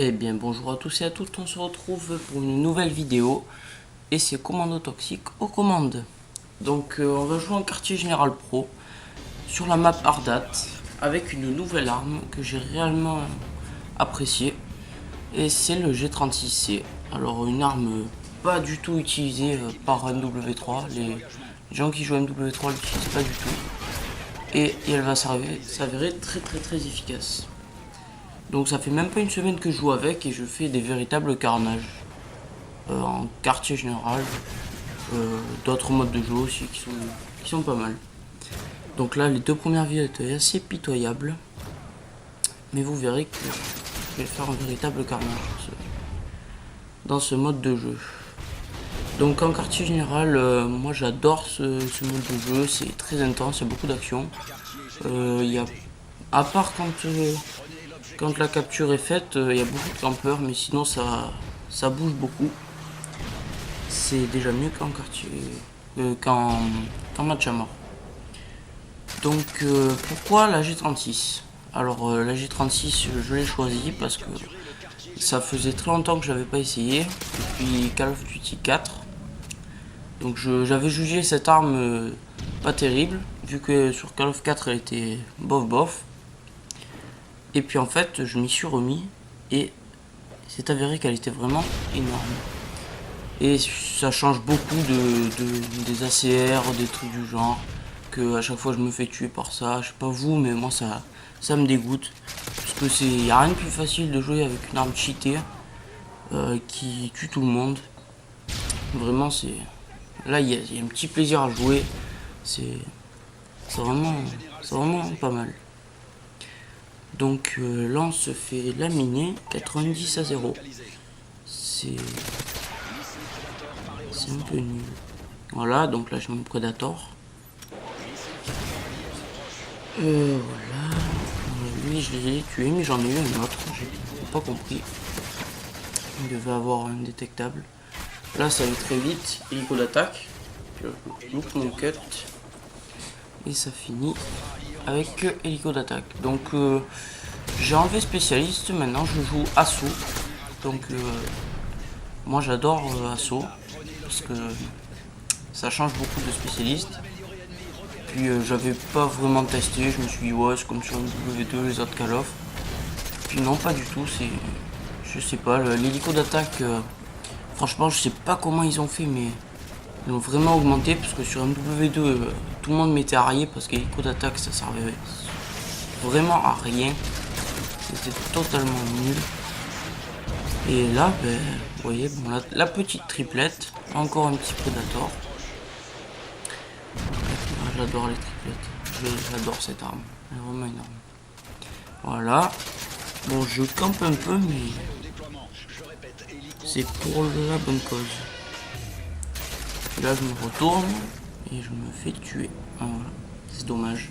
Eh bien bonjour à tous et à toutes, on se retrouve pour une nouvelle vidéo et c'est Commando Toxique aux commandes. Donc on va jouer en quartier général pro sur la map Ardat avec une nouvelle arme que j'ai réellement appréciée et c'est le G36C. Alors une arme pas du tout utilisée par MW3, les gens qui jouent MW3 l'utilisent pas du tout et elle va s'avérer très efficace. Donc ça fait même pas une semaine que je joue avec et je fais des véritables carnages en quartier général, d'autres modes de jeu aussi qui sont pas mal. Donc là les deux premières villes étaient assez pitoyables, mais vous verrez que je vais faire un véritable carnage dans ce mode de jeu. Donc en quartier général, moi j'adore ce mode de jeu, c'est très intense, il y a beaucoup d'action. À part quand la capture est faite, il y a beaucoup de campeurs, mais sinon ça bouge beaucoup. C'est déjà mieux qu'en quartier, qu'en match à mort. Donc pourquoi la G36? Alors la G36 je l'ai choisie parce que ça faisait très longtemps que je l'avais pas essayé, depuis Call of Duty 4. Donc j'avais jugé cette arme pas terrible, vu que sur Call of 4 elle était bof. Et puis en fait je m'y suis remis et c'est avéré qu'elle était vraiment énorme. Et ça change beaucoup des ACR, des trucs du genre, que à chaque fois je me fais tuer par ça. Je sais pas vous, mais moi ça me dégoûte. Parce que y a rien de plus facile de jouer avec une arme cheatée qui tue tout le monde. Vraiment là il y a un petit plaisir à jouer. C'est vraiment pas mal. Donc là on se fait laminer 90-0. C'est un peu nul. Voilà, donc là j'ai mon Predator. Voilà. Lui je l'ai tué, mais j'en ai eu un autre. J'ai pas compris. Il devait avoir un détectable. Là ça va très vite. Hélico d'attaque. Je loupe mon cut. Et ça finit avec hélico d'attaque. Donc j'ai enlevé spécialiste. Maintenant je joue assaut. Donc moi j'adore assaut. Parce que ça change beaucoup de spécialistes. Puis j'avais pas vraiment testé, je me suis dit ouais c'est comme sur W2 les autres Call of. Puis non pas du tout, c'est je sais pas, l'hélico d'attaque franchement je sais pas comment ils ont fait mais ils l'ont vraiment augmenté parce que sur MW2 tout le monde m'était arrayé parce que l'hélico d'attaque ça servait vraiment à rien. C'était totalement nul. Et là vous voyez bon, la petite triplette, encore un petit Predator. J'adore les triplettes, j'adore cette arme, elle est vraiment énorme. Voilà, bon je campe un peu mais c'est pour la bonne cause. Et là je me retourne et je me fais tuer, voilà, c'est dommage.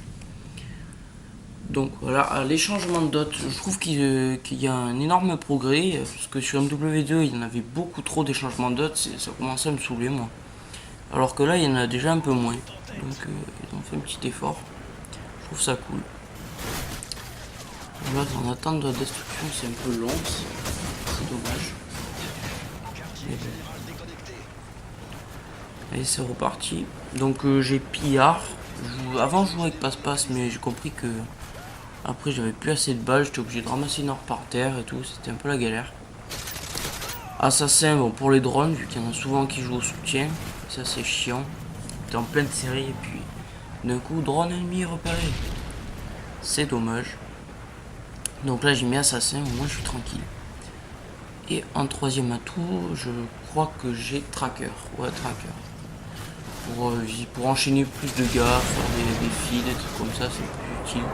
Donc voilà, les changements de dot, je trouve qu'il y a un énorme progrès, parce que sur MW2 il y en avait beaucoup trop des changements de dot, ça commençait à me saouler moi. Alors que là il y en a déjà un peu moins. Donc ils ont fait un petit effort. Je trouve ça cool. Là en attente de destruction c'est un peu long. C'est dommage. Et c'est reparti. Donc j'ai pillard. Avant je jouais avec passe-passe mais j'ai compris que après j'avais plus assez de balles. J'étais obligé de ramasser une or par terre et tout. C'était un peu la galère. Assassin, bon pour les drones vu qu'il y en a souvent qui jouent au soutien. Ça c'est chiant. T'es en pleine série et puis d'un coup drone ennemi repéré. C'est dommage. Donc là j'ai mis assassin, au moins je suis tranquille. Et en troisième atout, je crois que j'ai tracker. Ouais, tracker. Pour enchaîner plus de gars, faire des fils, des trucs comme ça, c'est plus utile.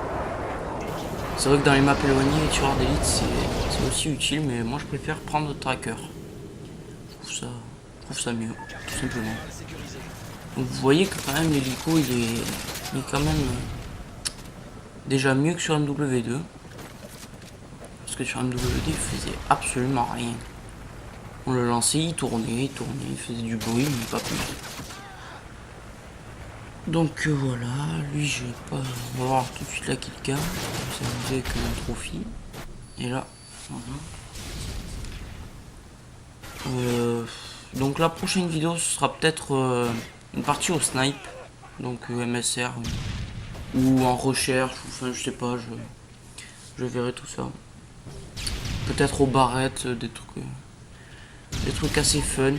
C'est vrai que dans les maps éloignées, les tueurs d'élite c'est aussi utile, mais moi je préfère prendre tracker. Je trouve ça mieux, tout simplement. Donc vous voyez que quand même l'hélico il est quand même déjà mieux que sur MW2. Parce que sur MW2 il faisait absolument rien. On le lançait, il tournait, il faisait du bruit, mais pas plus. Donc voilà, lui je vais pas. On va voir tout de suite la killcam. Ça nous avec un trophy. Et là, voilà. Donc la prochaine vidéo ce sera peut-être une partie au snipe, donc MSR ou en recherche, enfin je sais pas, je verrai tout ça. Peut-être aux barrettes, des trucs assez fun.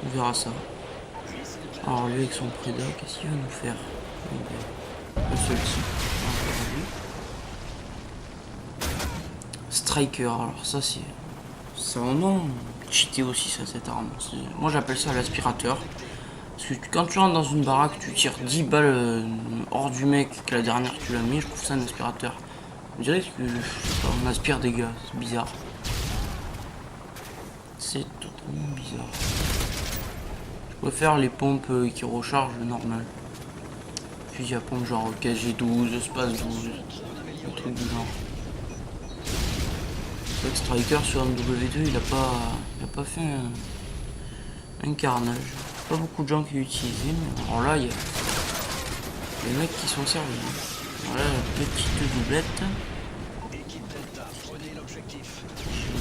On verra ça. Alors lui avec son prédat, qu'est-ce qu'il va nous faire? Celui-ci. Striker, alors ça c'est vraiment cheaté aussi ça, cette arme. Moi j'appelle ça l'aspirateur. Parce que quand tu rentres dans une baraque, tu tires 10 balles hors du mec, que la dernière tu l'as mis, je trouve ça un aspirateur. On dirait que je sais pas, on aspire des gars, c'est bizarre. C'est totalement bizarre. Je préfère les pompes qui rechargent normal. Fusil à pompe genre KG12, Space 12, un truc du genre. C'est vrai que Striker sur MW2 il a pas fait un carnage. Pas beaucoup de gens qui l'utilisent, mais alors là il y a les mecs qui sont servis. Voilà la petite doublette.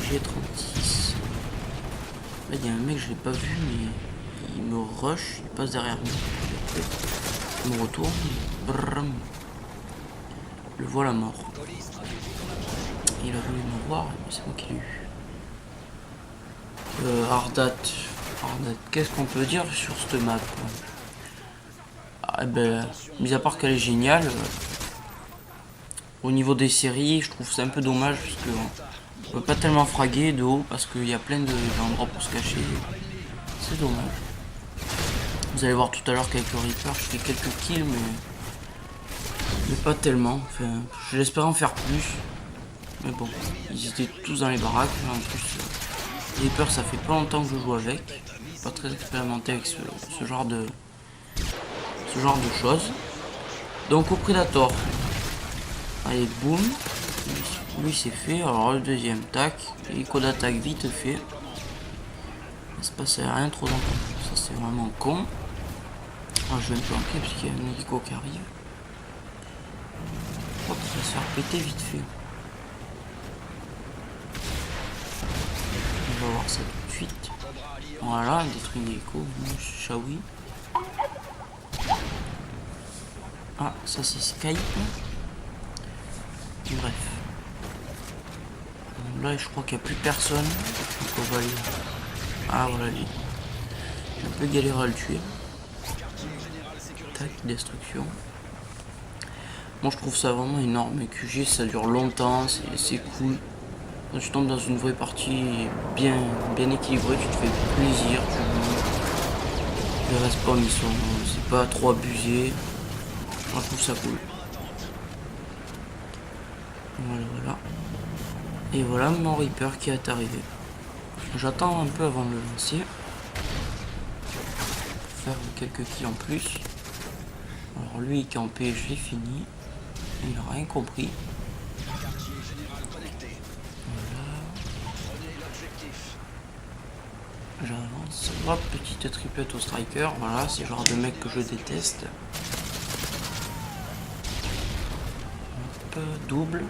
G36. Là il y a un mec, je l'ai pas vu, mais il me rush, il passe derrière moi. Je me retourne, brrrm. Le voilà mort. Il a voulu me voir, mais c'est moi qui l'ai eu. Ardat, qu'est-ce qu'on peut dire sur cette map? Ah, ben, mis à part qu'elle est géniale, au niveau des séries, je trouve c'est un peu dommage parce que on peut pas tellement fraguer de haut parce qu'il y a plein d'endroits pour se cacher. C'est dommage. Vous allez voir tout à l'heure qu'avec le Reaper, je fais quelques kills, mais pas tellement. Enfin, je l'espérais en faire plus. Mais bon, ils étaient tous dans les baraques. En plus, Reaper, ça fait pas longtemps que je joue avec. Pas très expérimenté avec ce genre de choses. Donc au Predator. Allez, boum. Lui c'est fait. Alors le deuxième, tac. Écho d'attaque vite fait. Il se passait rien trop d'important. Ça c'est vraiment con. Alors, je vais me planquer parce qu'il y a un hélico qui arrive. Je crois qu'il va se faire péter vite fait. On va voir ça tout de suite. Voilà, un détruit l'hélico. Shawi. Ah, ça c'est Skype. Bref. Là, je crois qu'il n'y a plus personne. Donc on va aller. Ah, voilà lui. J'ai un peu galéré à le tuer. Tac, destruction. Moi, je trouve ça vraiment énorme. Et QG, ça dure longtemps. C'est cool. Quand tu tombes dans une vraie partie bien équilibrée, tu te fais plaisir. Les respawns, ils sont. C'est pas trop abusé. Moi, je trouve ça cool. Voilà. Et voilà mon Reaper qui est arrivé. J'attends un peu avant de le lancer. Faire quelques kills en plus. Alors lui il campait, je l'ai fini. Il n'a rien compris. Voilà. J'avance. Hop, petite triplette au striker. Voilà, c'est le genre de mec que je déteste. Hop, double.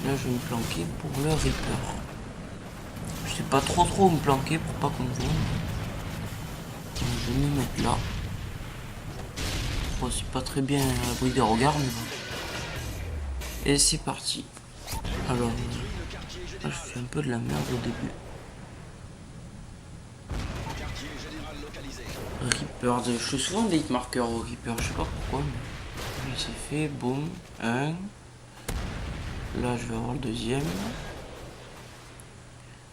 Là je vais me planquer pour le Reaper. Je sais pas trop où me planquer pour pas qu'on me voit. Je vais me mettre là. Bon, c'est pas très bien à l'abri des regards, mais bon. Et c'est parti. Alors, là, je fais un peu de la merde au début. Reaper, je fais souvent des hitmarkers au Reaper, je sais pas pourquoi. Mais c'est fait, boum, un. Là, je vais avoir le deuxième.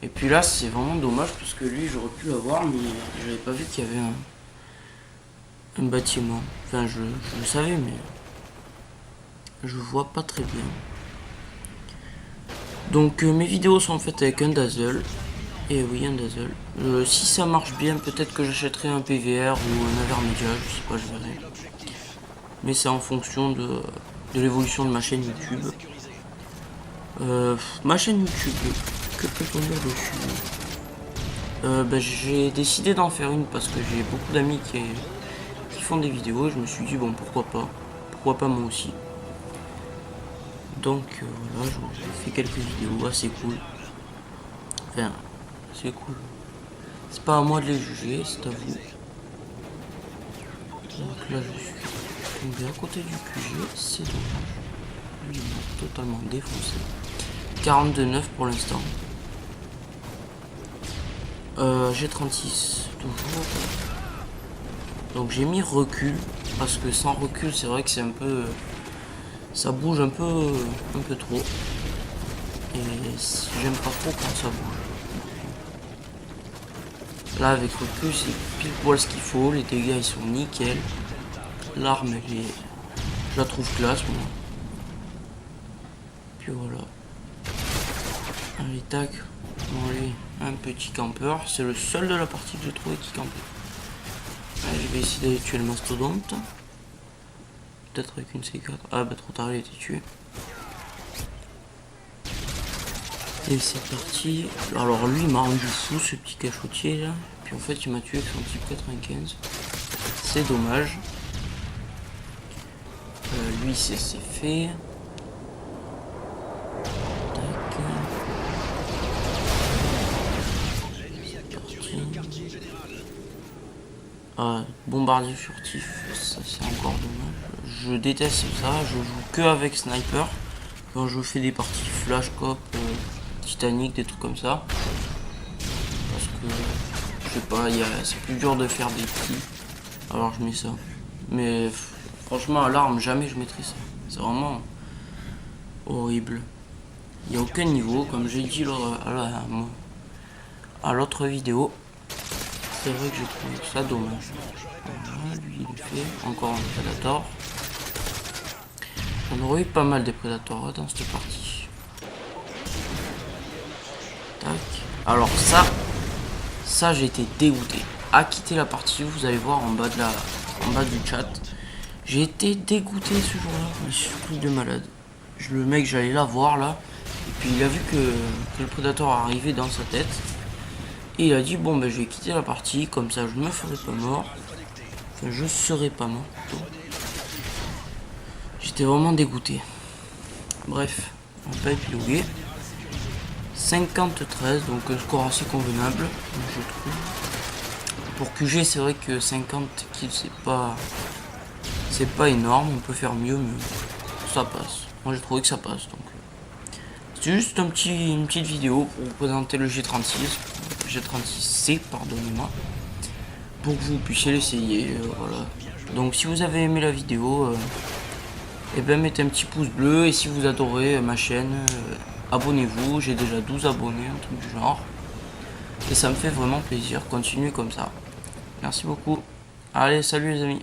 Et puis là, c'est vraiment dommage parce que lui, j'aurais pu l'avoir, mais j'avais pas vu qu'il y avait un bâtiment. Enfin, je le savais, mais je vois pas très bien. Donc, mes vidéos sont faites avec un Dazzle. Et oui, un Dazzle. Si ça marche bien, peut-être que j'achèterai un PVR ou un Avermedia, je sais pas, je verrai. Mais c'est en fonction de l'évolution de ma chaîne YouTube. Ma chaîne YouTube, que peut-on dire dessus? J'ai décidé d'en faire une parce que j'ai beaucoup d'amis qui font des vidéos et je me suis dit bon pourquoi pas moi aussi. Donc voilà, j'ai fait quelques vidéos assez cool. Enfin, c'est cool. C'est pas à moi de les juger, c'est à vous. Donc là, je suis tombé à côté du QG, c'est dommage. Il m'a totalement défoncé. 42,9 pour l'instant. J'ai 36 toujours. Donc j'ai mis recul parce que sans recul c'est vrai que c'est un peu, ça bouge un peu trop et j'aime pas trop quand ça bouge. Là avec recul c'est pile poil ce qu'il faut, les dégâts ils sont nickel, l'arme elle est, je la trouve classe moi. Puis voilà. Allez tac, bon allez, un petit campeur, c'est le seul de la partie que j'ai trouvé qui campait. Allez, je vais essayer d'aller tuer le mastodonte. Peut-être avec une C4. Ah bah trop tard, il a été tué. Et c'est parti. Alors lui il m'a rendu fou ce petit cachotier là. Puis en fait il m'a tué avec son type 95. C'est dommage. Lui c'est fait. Ah, bombardier furtif, ça c'est encore dommage. Je déteste ça, je joue que avec sniper. Quand je fais des parties flash cop, Titanic, des trucs comme ça. Parce que, je sais pas, c'est plus dur de faire des petits. Alors je mets ça. Mais franchement à l'arme, jamais je mettrai ça. C'est vraiment horrible. Il n'y a aucun niveau, comme j'ai dit à l'autre vidéo. C'est vrai que j'ai trouvé ça dommage. Voilà, lui il est fait. Encore un prédateur. On aurait eu pas mal de prédateurs dans cette partie. Tac. Alors ça j'ai été dégoûté. À quitter la partie, vous allez voir en bas du chat. J'ai été dégoûté ce jour-là. Je suis pris de malade. Le mec, j'allais la voir là. Et puis il a vu que le prédateur arrivait dans sa tête. Et il a dit bon ben je vais quitter la partie, comme ça je me ferai pas mort. Enfin je serai pas mort plutôt. J'étais vraiment dégoûté. Bref, on va pas épiloguer. 50-13, donc un score assez convenable, je trouve. Pour QG c'est vrai que 50 kills c'est pas énorme, on peut faire mieux mais ça passe. Moi j'ai trouvé que ça passe donc. C'est juste une petite vidéo pour vous présenter le G36C, pardonnez-moi, pour que vous puissiez l'essayer, voilà. Donc si vous avez aimé la vidéo, et ben mettez un petit pouce bleu, et si vous adorez ma chaîne, abonnez-vous, j'ai déjà 12 abonnés, un truc du genre, et ça me fait vraiment plaisir, continuez comme ça. Merci beaucoup, allez salut les amis.